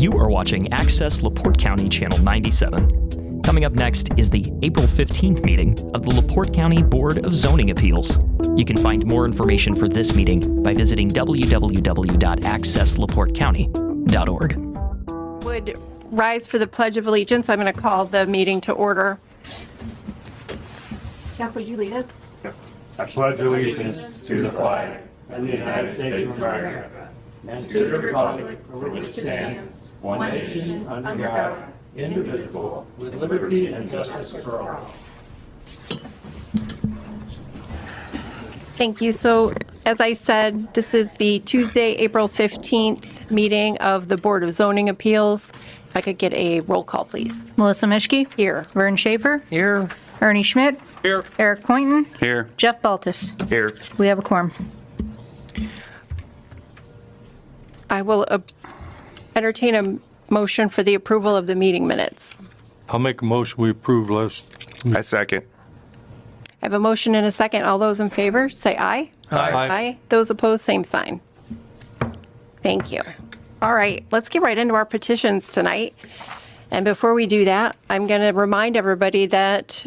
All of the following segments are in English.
You are watching Access LaPorte County Channel 97. Coming up next is the April 15th meeting of the LaPorte County Board of Zoning Appeals. You can find more information for this meeting by visiting www.accesslaportecounty.org. Would rise for the Pledge of Allegiance. I'm going to call the meeting to order. Jeff, would you lead us? I pledge allegiance to the flag of the United States of America and to the republic for which it stands, one nation, under God, indivisible, with liberty and justice for all. Thank you. So, as I said, this is the Tuesday, April 15th meeting of the Board of Zoning Appeals. If I could get a roll call, please. Melissa Mischke. Here. Vern Schaefer. Here. Ernie Schmidt. Here. Eric Poynton. Here. Jeff Baltus. Here. We have a quorum. I will entertain a motion for the approval of the meeting minutes. I'll make a motion, we approve list. I second. I have a motion and a second. All those in favor, say aye. Aye. Those opposed, same sign. Thank you. All right, let's get right into our petitions tonight. And before we do that, I'm going to remind everybody that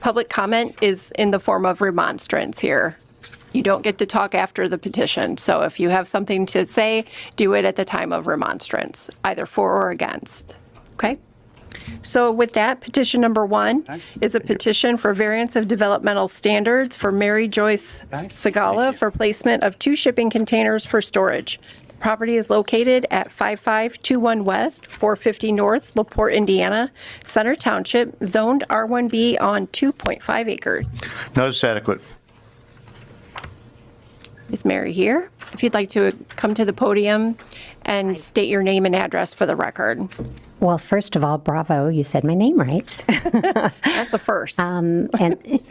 public comment is in the form of remonstrance here. You don't get to talk after the petition. So if you have something to say, do it at the time of remonstrance, either for or against. Okay? So with that, petition number 1 is a petition for variance of developmental standards for Mary Joyce Segala for placement of 2 shipping containers for storage. The property is located at 5521 West, 450 North, LaPorte, Indiana, Center Township, zoned R1B on 2.5 acres. Notice adequate. Is Mary here? If you'd like to come to the podium and state your name and address for the record. Well, first of all, bravo, you said my name right. That's a first. And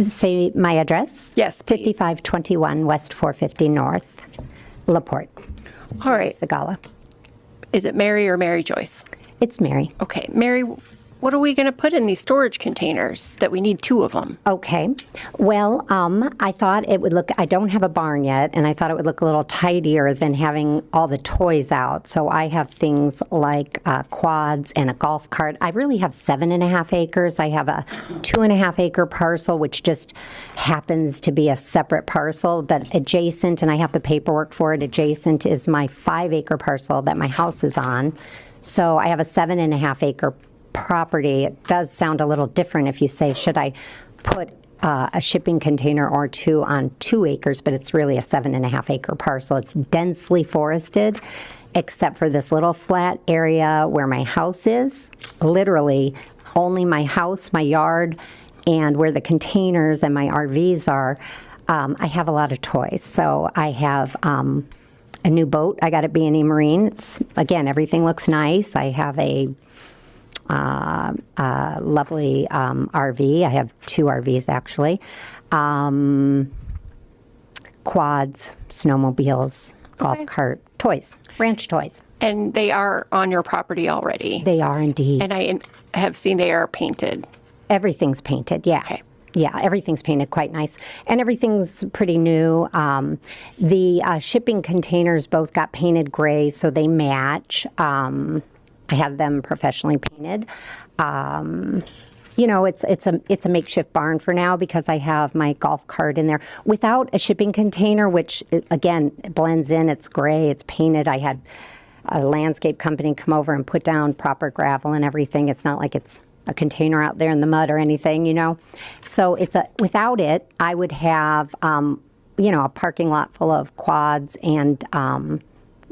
say my address? Yes, please. 5521 West 450 North, LaPorte. All right. Segala. Is it Mary or Mary Joyce? It's Mary. Okay, Mary, what are we going to put in these storage containers that we need 2 of them? Okay. Well, I thought it would look, I don't have a barn yet, and I thought it would look a little tidier than having all the toys out. So I have things like quads and a golf cart. I really have 7.5 acres. I have a 2.5 acre parcel, which just happens to be a separate parcel, but adjacent, and I have the paperwork for it, adjacent is my 5 acre parcel that my house is on. So I have a 7.5 acre property. It does sound a little different if you say, should I put a shipping container or 2 on 2 acres, but it's really a 7.5 acre parcel. It's densely forested, except for this little flat area where my house is. Literally, only my house, my yard, and where the containers and my RVs are, I have a lot of toys. So I have a new boat. I got at B&E Marine. It's, again, everything looks nice. I have a lovely RV. I have 2 RVs actually. Quads, snowmobiles, golf cart, toys, ranch toys. And they are on your property already? They are indeed. And I have seen they are painted. Everything's painted, yeah. Okay. Yeah, everything's painted quite nice. And everything's pretty new. The shipping containers both got painted gray, so they match. I have them professionally painted. You know, it's a makeshift barn for now because I have my golf cart in there. Without a shipping container, which, again, blends in, it's gray, it's painted. I had a landscape company come over and put down proper gravel and everything. It's not like it's a container out there in the mud or anything, you know. So without it, I would have, you know, a parking lot full of quads and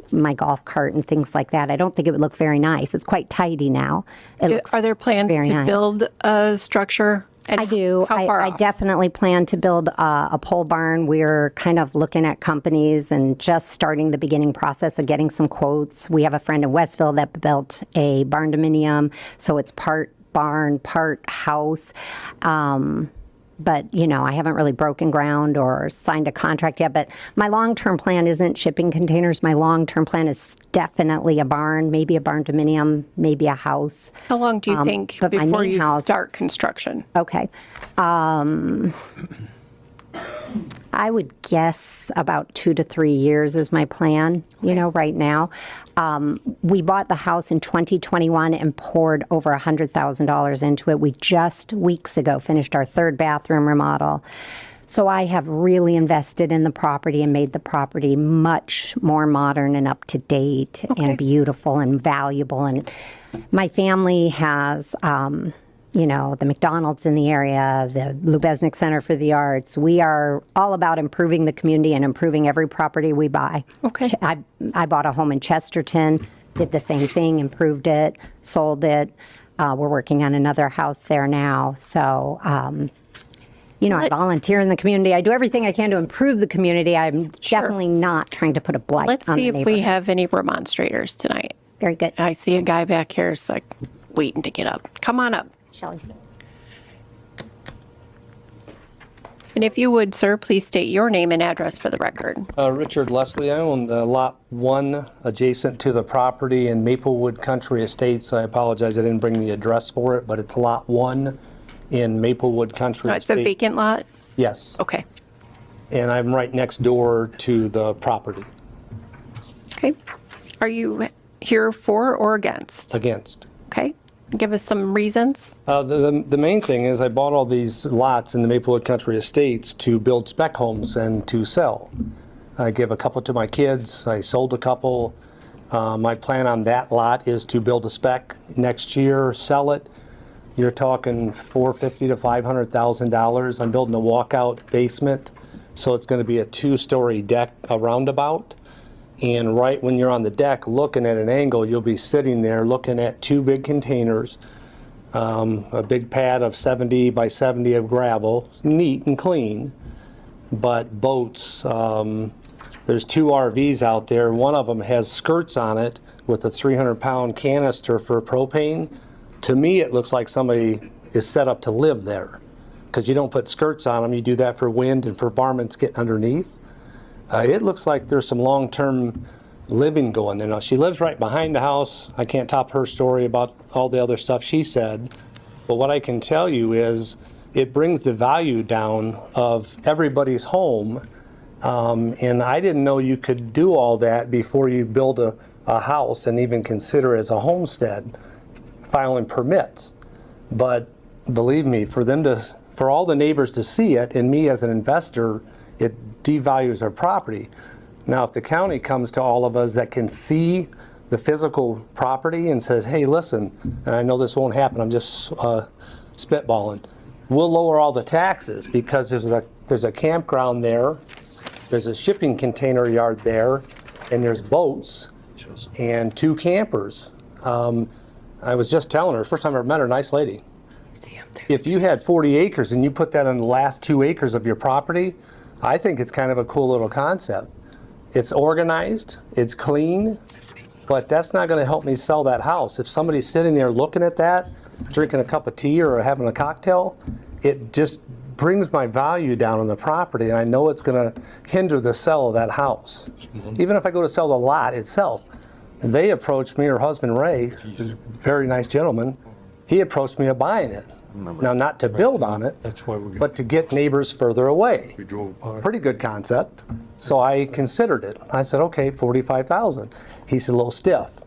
my golf cart and things like that. I don't think it would look very nice. It's quite tidy now. Are there plans to build a structure? And I do. How far I off? definitely plan to build a pole barn. We're kind of looking at companies and just starting the beginning process of getting some quotes. We have a friend in Westville that built a barn dominium, so it's part barn, part house. But, you know, I haven't really broken ground or signed a contract yet. But my long-term plan isn't shipping containers. My long-term plan is definitely a barn, maybe a barn dominium, maybe a house. How long do you think but my before main you house- start construction? Okay. I would guess about 2 to 3 years is my plan, right now. We bought the house in 2021 and poured over $100,000 into it. We just weeks ago finished our 3rd bathroom remodel. So I have really invested in the property and made the property much more modern and up to date and beautiful and valuable. And my family has, the McDonald's in the area, the Lubeznik Center for the Arts. We are all about improving the community and improving every property we buy. Okay. I bought a home in Chesterton, did the same thing, improved it, sold it. We're working on another house there now. So, I volunteer in the community. I do everything I can to improve the community. I'm definitely not trying to put a blight Let's on see the if we neighborhood. have any remonstrators tonight. Very good. I see a guy back here is like waiting to get up. Come on up. Shelley said. And if you would, sir, please state your name and address for the record. Richard Leslie, I own Lot 1 adjacent to the property in Maplewood Country Estates. I apologize, I didn't bring the address for it, but it's Lot 1 in Maplewood Country It's a Estates. vacant lot? Yes, Okay. and I'm right next door to the property. Okay. Are you here for or against? Against. Okay. Give us some reasons. The main thing is I bought all these lots in the Maplewood Country Estates to build spec homes and to sell. I gave a couple to my kids. I sold a couple. My plan on that lot is to build a spec next year, sell it. You're talking $450,000 to $500,000. I'm building a walkout basement, so it's going to be a 2-story deck, a roundabout. And right when you're on the deck looking at an angle, you'll be sitting there looking at 2 big containers, a big pad of 70 by 70 of gravel, neat and clean, but boats. There's 2 RVs out there. One of them has skirts on it with a 300-pound canister for propane. To me, it looks like somebody is set up to live there, because you don't put skirts on them. You do that for wind and for varmints getting underneath. It looks like there's some long-term living going there. Now, she lives right behind the house. I can't top her story about all the other stuff she said. But what I can tell you is it brings the value down of everybody's home. And I didn't know you could do all that before you build a house and even consider it as a homestead, filing permits. But believe me, for all the neighbors to see it, and me as an investor, it devalues our property. Now, if the county comes to all of us that can see the physical property and says, hey, listen, and I know this won't happen, I'm just spitballing, we'll lower all the taxes because there's a campground there, there's a shipping container yard there, and there's boats and 2 campers. I was just telling her, first time I ever met her, nice lady. If you had 40 acres and you put that on the last 2 acres of your property, I think it's kind of a cool little concept. It's organized, it's clean, but that's not going to help me sell that house. If somebody's sitting there looking at that, drinking a cup of tea or having a cocktail, it just brings my value down on the property, and I know it's going to hinder the sale of that house. Even if I go to sell the lot itself, they approached me, her husband Ray, very nice gentleman, he approached me about buying it. Now, not to build on it, That's why we but to get neighbors further away. drove by. Pretty good concept. So I considered it. I said, okay, $45,000. He said, a little stiff.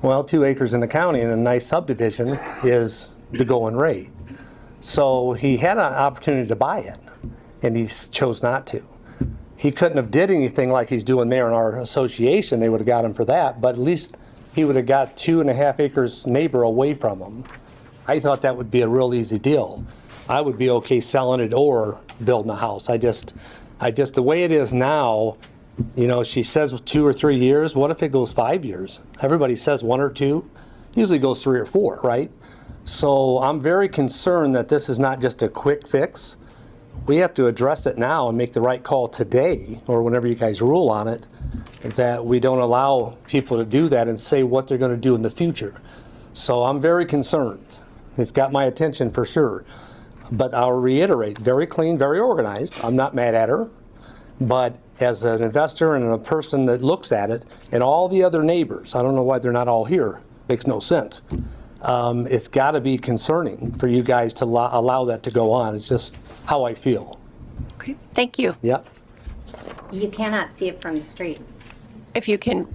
Well, 2 acres in the county in a nice subdivision is the going rate. So he had an opportunity to buy it, and he chose not to. He couldn't have did anything like he's doing there in our association. They would have got him for that, but at least he would have got 2.5 acres neighbor away from him. I thought that would be a real easy deal. I would be okay selling it or building a house. I just, the way it is now, she says 2 or 3 years. What if it goes 5 years? Everybody says 1 or 2. Usually goes 3 or 4, right? So I'm very concerned that this is not just a quick fix. We have to address it now and make the right call today, or whenever you guys rule on it, that we don't allow people to do that and say what they're going to do in the future. So I'm very concerned. It's got my attention for sure. But I'll reiterate, very clean, very organized. I'm not mad at her. But as an investor and a person that looks at it, and all the other neighbors, I don't know why they're not all here. Makes no sense. It's got to be concerning for you guys to allow that to go on. It's just how I feel. Okay, thank you. Yeah. You cannot see it from the street. If you can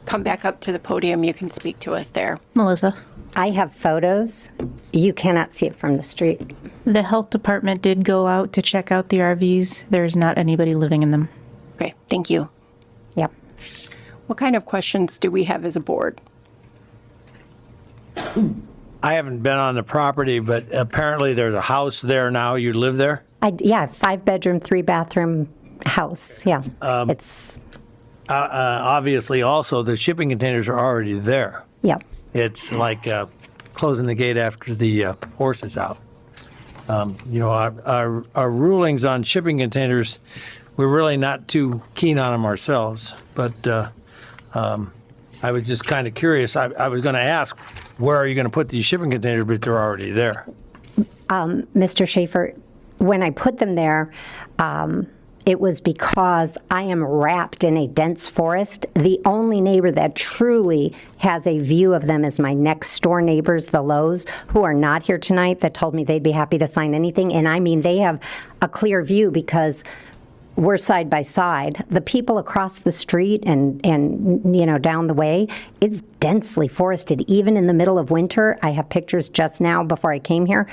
come back up to the podium, you can speak to us there. Melissa. I have photos. You cannot see it from the street. The health department did go out to check out the RVs. There's not anybody living in them. Okay, thank you. Yep. What kind of questions do we have as a board? I haven't been on the property, but apparently there's a house there now. You live there? Yeah, 5-bedroom, 3-bathroom house. Yeah. It's, Obviously, also, the shipping containers are already there. yep. It's like closing the gate after the horse is out. Our rulings on shipping containers, we're really not too keen on them ourselves. But I was just kind of curious. I was going to ask, where are you going to put these shipping containers, but they're already there? Mr. Schaefer, when I put them there, it was because I am wrapped in a dense forest. The only neighbor that truly has a view of them is my next door neighbors, the Lowe's, who are not here tonight, that told me they'd be happy to sign anything. And I mean, they have a clear view because we're side by side. The people across the street and down the way, it's densely forested. Even in the middle of winter, I have pictures just now before I came here.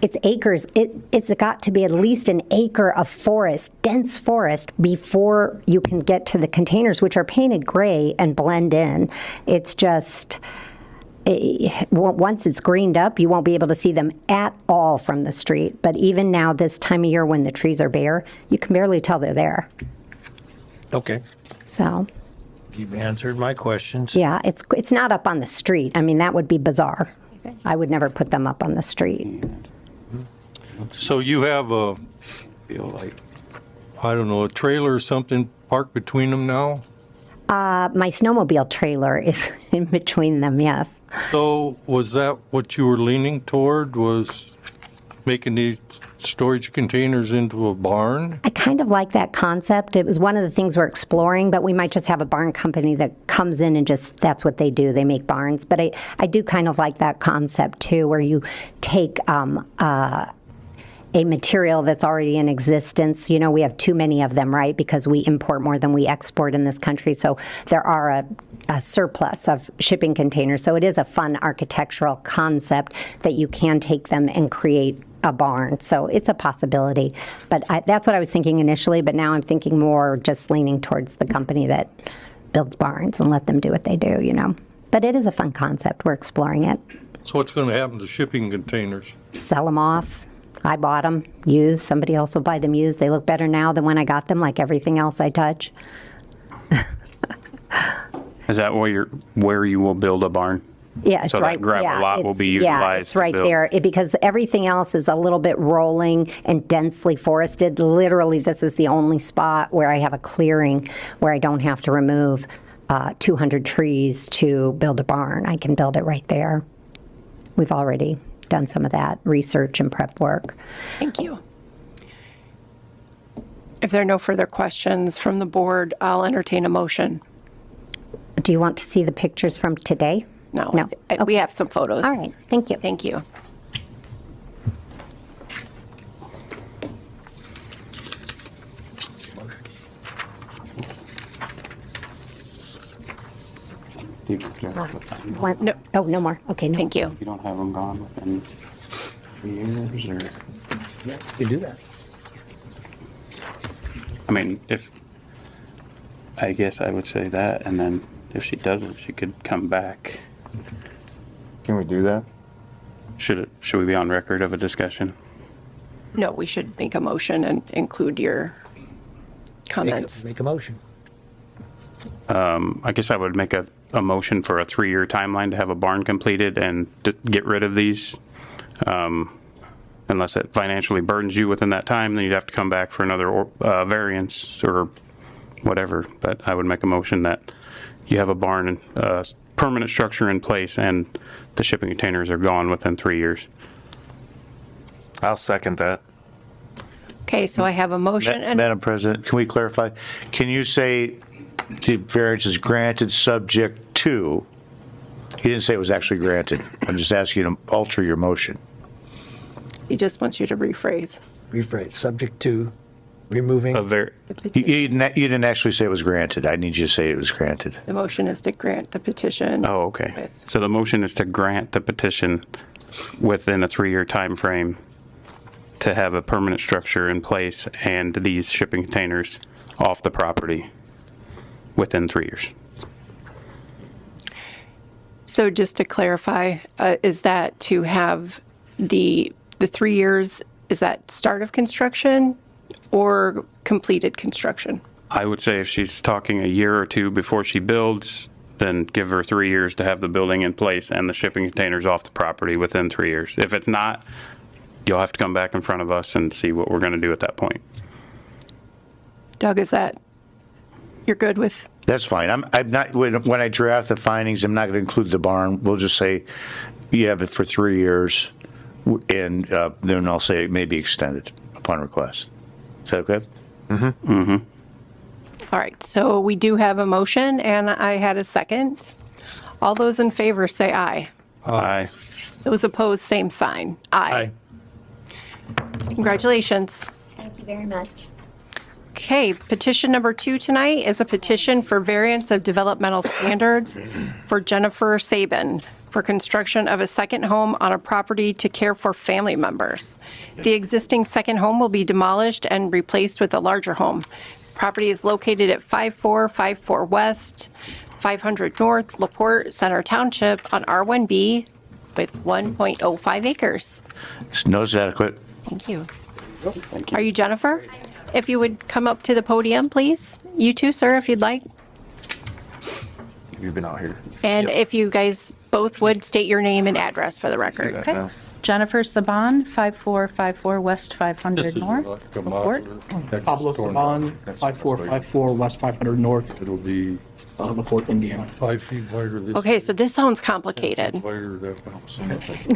It's acres. It's got to be at least an acre of forest, dense forest, before you can get to the containers, which are painted gray and blend in. It's just, once it's greened up, you won't be able to see them at all from the street. But even now, this time of year when the trees are bare, you can barely tell they're there. Okay. So, You've answered my questions. yeah, it's not up on the street. I mean, that would be bizarre. I would never put them up on the street. So you have a, I don't know, a trailer or something parked between them now? My snowmobile trailer is in between them, yes. So was that what you were leaning toward, was making these storage containers into a barn? I kind of like that concept. It was one of the things we're exploring, but we might just have a barn company that comes in and just, that's what they do. They make barns. But I do kind of like that concept too, where you take a material that's already in existence. You know, we have too many of them, right? Because we import more than we export in this country. So there are a surplus of shipping containers. So it is a fun architectural concept that you can take them and create a barn. So it's a possibility. But that's what I was thinking initially. But now I'm thinking more just leaning towards the company that builds barns and let them do what they do, you know. But it is a fun concept. We're exploring it. So what's going to happen to shipping containers? Sell them off. I bought them used. Somebody else will buy them used. They look better now than when I got them, like everything else I touch. Is that where you will build a barn? Yeah, it's So that right. gravel lot will be Yeah, utilized it's to right build. there because everything else is a little bit rolling and densely forested. Literally, this is the only spot where I have a clearing where I don't have to remove 200 trees to build a barn. I can build it right there. We've already done some of that research and prep work. Thank you. If there are no further questions from the board, I'll entertain a motion. Do you want to see the pictures from today? No. No. We have some photos. All right, thank you. Thank you. One- No. Oh, no more. Okay, no. Thank you. You don't have them gone within 3 years, or? You do that. I mean, I guess I would say that, and then if she doesn't, she could come back. Can we do that? Should we be on record of a discussion? No, we should make a motion and include your comments. Make a motion. I guess I would make a motion for a 3-year timeline to have a barn completed and to get rid of these. Unless it financially burdens you within that time, then you'd have to come back for another variance or whatever. But I would make a motion that you have a barn and permanent structure in place and the shipping containers are gone within 3 years. I'll second that. Okay, so I have a motion and Madam President, can we clarify? Can you say the variance is granted subject to? He didn't say it was actually granted. I'm just asking you to alter your motion. he just wants you to rephrase. rephrase, subject to removing. You didn't actually say it was granted. I need you to say it was granted. The motion is to grant the petition. Oh, okay. with- So the motion is to grant the petition within a 3-year time frame to have a permanent structure in place and these shipping containers off the property within 3 years. So just to clarify, is that to have the 3 years, is that start of construction or completed construction? I would say if she's talking a year or two before she builds, then give her 3 years to have the building in place and the shipping containers off the property within 3 years. If it's not, you'll have to come back in front of us and see what we're going to do at that point. Doug, is that, you're good with? That's fine. I'm not, when I draft the findings, I'm not going to include the barn. We'll just say you have it for 3 years, and then I'll say it may be extended upon request. Is that okay? All right, so we do have a motion, and I had a second. All those in favor say aye. Aye. Those opposed, same sign. Aye. Congratulations. Thank you very much. Okay, petition number 2 tonight is a petition for variance of developmental standards for Jennifer Sabin for construction of a second home on a property to care for family members. The existing second home will be demolished and replaced with a larger home. Property is located at 5454 West, 500 North, LaPorte Center Township on R1B with 1.05 acres. Notice adequate. Thank you. Are you Jennifer? If you would come up to the podium, please. You too, sir, if you'd like. You've been out here. And if you guys both would state your name and address for the record. Okay. Jennifer Saban, 5454 West 500 North, LaPorte. Pablo Saban, 5454 West 500 North, It'll be LaPorte, Indiana. 5 feet wider this. Okay, so this sounds complicated. Wider that house.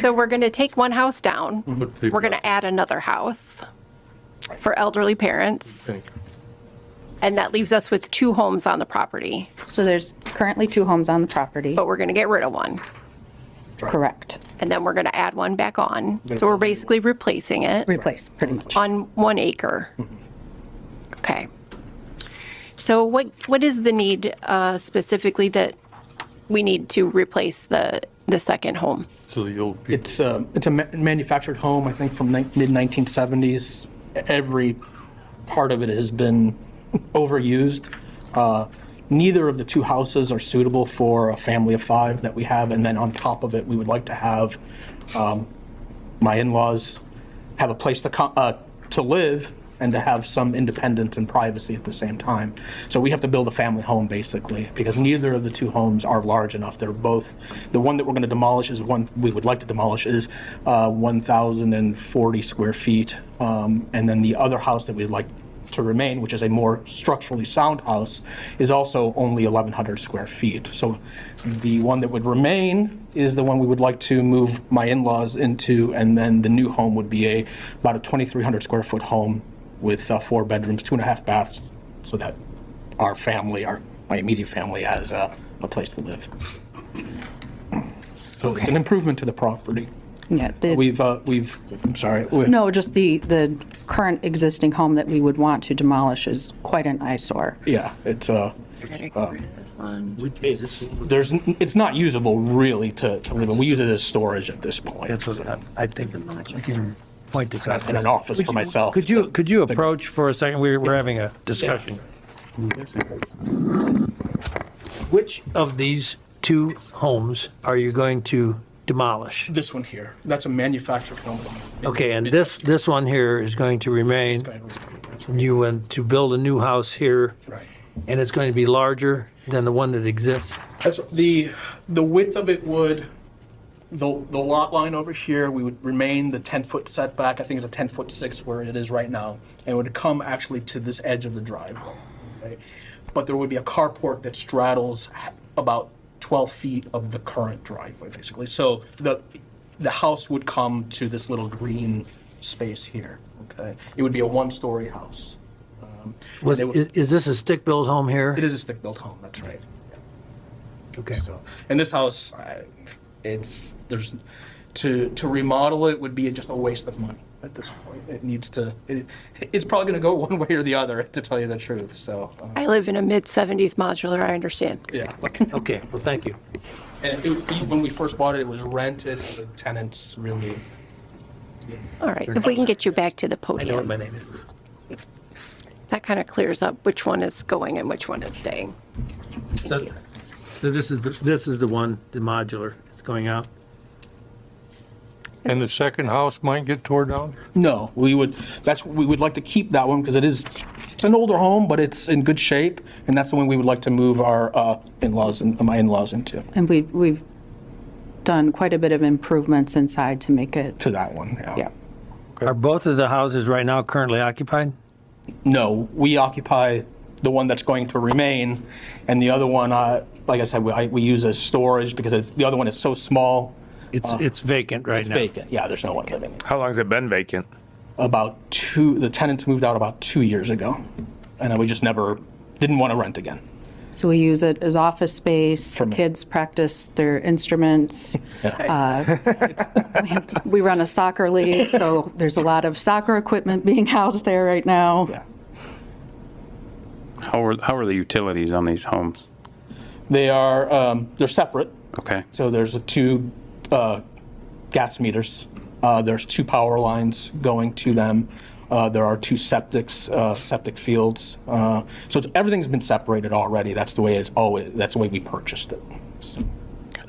So we're going to take one house down. But they- We're going to add another house for elderly parents. Okay. And that leaves us with 2 homes on the property, So there's currently 2 homes on the property. but we're going to get rid of one. Correct. And then we're going to add one back on. So we're basically replacing it Replace, pretty much. on 1 acre. Okay. So what is the need specifically that we need to replace the second home? So the old people. It's a manufactured home, I think, from mid-1970s. Every part of it has been overused. Neither of the 2 houses are suitable for a family of 5 that we have, and then on top of it, we would like to have my in-laws have a place to live and to have some independence and privacy at the same time. So we have to build a family home, basically, because neither of the 2 homes are large enough. They're both, the one that we're going to demolish is one we would like to demolish is 1,040 square feet. And then the other house that we'd like to remain, which is a more structurally sound house, is also only 1,100 square feet. So the one that would remain is the one we would like to move my in-laws into, and then the new home would be about a 2,300 square foot home with 4 bedrooms, 2.5 baths, so that our family, my immediate family, has a place to live. So it's an improvement to the property. Yeah. I'm sorry. No, just the current existing home that we would want to demolish is quite an eyesore. Yeah, it's This one. it's not usable really to live in. We use it as storage at this point. That's what I think you can point this out. And an office for myself. Could you approach for a second? We're having a discussion. Which of these 2 homes are you going to demolish? This one here, that's a manufactured home. Okay, and this one here is going to remain. You want to build a new house here, Right. and it's going to be larger than the one that exists? The width of it would, the lot line over here, we would remain the 10-foot setback. I think it's a 10-foot-6 where it is right now. And it would come actually to this edge of the driveway. Okay? But there would be a carport that straddles about 12 feet of the current driveway, basically. So the house would come to this little green space here, okay? It would be a 1-story house. Is this a stick-built home here? It is a stick-built home, that's right. Okay. So, and this house, to remodel it would be just a waste of money. at this point. It needs to, it's probably going to go one way or the other, to tell you the truth, so. I live in a mid-70s modular, I understand. Yeah. Okay, well, thank you. And when we first bought it, it was rented, the tenants really. All right, if we can get you back to the I know what my podium, name is. that kind of clears up which one is going and which one is staying. So this is the one, the modular, it's going out. And the second house might get tore down? No, we would like to keep that one because it's an older home, but it's in good shape, and that's the one we would like to move our in-laws and my in-laws into, And we've done quite a bit of improvements inside to make it, to that one. yeah. Are both of the houses right now currently occupied? No, we occupy the one that's going to remain, and the other one, like I said, we use as storage because the other one is so small. It's vacant right It's now. vacant. Yeah, there's no one living in it. How long has it been vacant? The tenants moved out about 2 years ago, and we just didn't want to rent again. So we use it as office space. The me. kids practice their instruments. We run a soccer league, so there's a lot of soccer equipment being housed there right now. Yeah. How are the utilities on these homes? They're separate. Okay. So there's two gas meters. There's 2 power lines going to them. There are 2 septic fields. So everything's been separated already. That's the way that's the way we purchased it. So.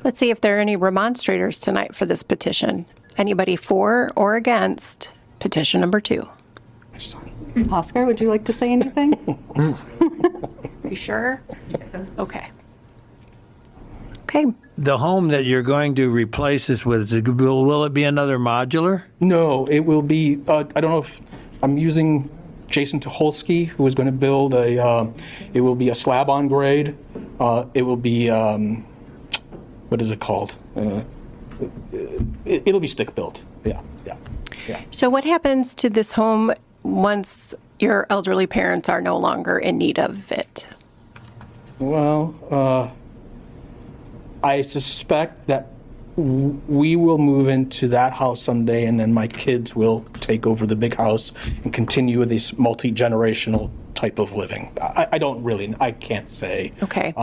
Let's see if there are any remonstrators tonight for this petition. Anybody for or against petition number 2? Oscar, would you like to say anything? Are you sure? Okay. Okay, The home that you're going to replace this with, will it be another modular? No, it will be, I don't know if, I'm using Jason Tucholsky, who is going to build it will be a slab on grade. It will be, what is it called? It'll be stick built. Yeah. so what happens to this home once your elderly parents are no longer in need of it? Well, I suspect that we will move into that house someday, and then my kids will take over the big house and continue with this multi-generational type of living. I can't say. Okay.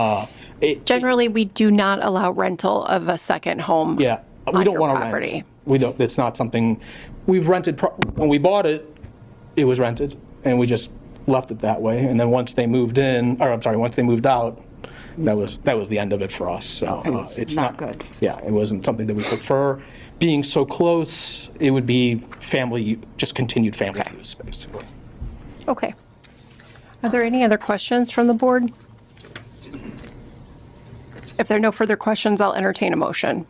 Generally, we do not allow rental of a second home. Yeah, we on don't your want to property. rent. We don't. It's not something we've rented. When we bought it, it was rented, and we just left it that way. And then once they moved out, that was the end of it for us. So it's not good. Yeah, it wasn't something that we prefer. Being so close, it would be just continued family use, basically. Okay. Are there any other questions from the board? If there are no further questions, I'll entertain a motion.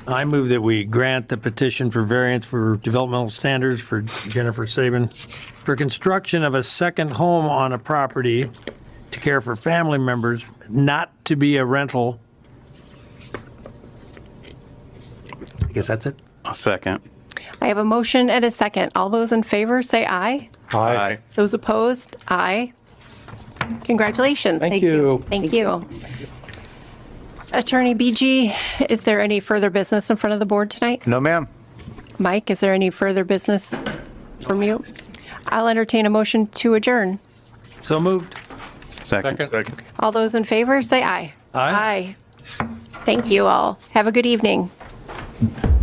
I move that we grant the petition for variance for developmental standards for Jennifer Saban for construction of a second home on a property to care for family members, not to be a rental. I guess that's it. A second. I have a motion and a second. All those in favor, say aye. Aye. Those opposed, aye. Congratulations. Thank you. Thank you. Attorney BG, is there any further business in front of the board tonight? No, ma'am. Mike, is there any further business from you? I'll entertain a motion to adjourn. So moved. Second. All those in favor, say aye. Aye. Aye. Thank you all. Have a good evening.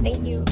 Thank you.